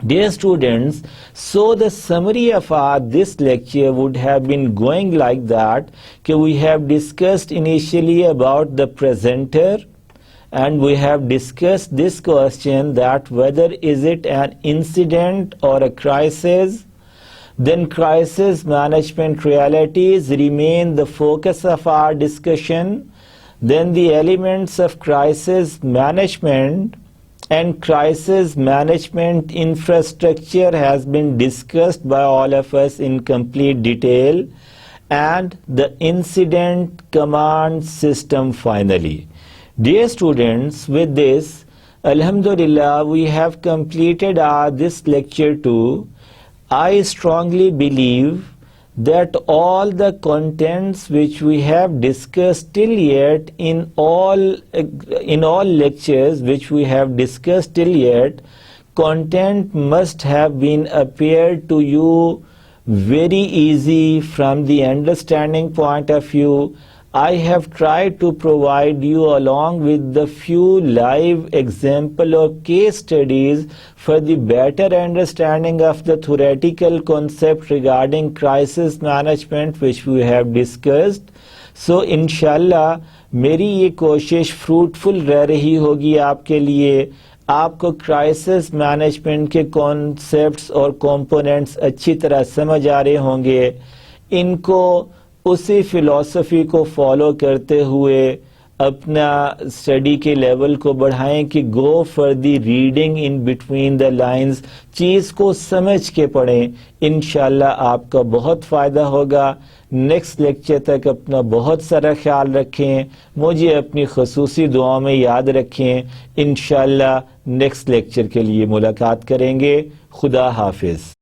Dear students, so the summary of this lecture would have been going like that, that we have discussed initially about the presenter, and we have discussed this question that whether is it an incident or a crisis. Then crisis management realities remain the focus of our discussion. Then the elements of crisis management and crisis management infrastructure has been discussed by all of us in complete detail, and the incident command system finally. Dear students, with this, Alhamdulillah, we have completed this lecture too. I strongly believe that all the contents which we have discussed till yet in all lectures which we have discussed till yet, content must have been appeared to you very easy from the understanding point of view. I have tried to provide you along with the few live example or case studies for the better understanding of the theoretical concept regarding crisis management which we have discussed. So inshallah میری یہ کوشش fruitful رہ رہی ہوگی آپ کے لیے. آپ کو کرائسس مینجمنٹ کے کانسیپٹس اور کمپوننٹس اچھی طرح سمجھ آ رہے ہوں گے. ان کو اسی فلسفی کو فالو کرتے ہوئے اپنا اسٹڈی کے لیول کو بڑھائیں کہ go for the reading in between the lines, چیز کو سمجھ کے پڑھیں. انشاءاللہ آپ کا بہت فائدہ ہوگا. نیکسٹ لیکچر تک اپنا بہت سارا خیال رکھیں. مجھے اپنی خصوصی دعاؤں میں یاد رکھیں. انشاءاللہ نیکسٹ لیکچر کے لیے ملاقات کریں گے. خدا حافظ.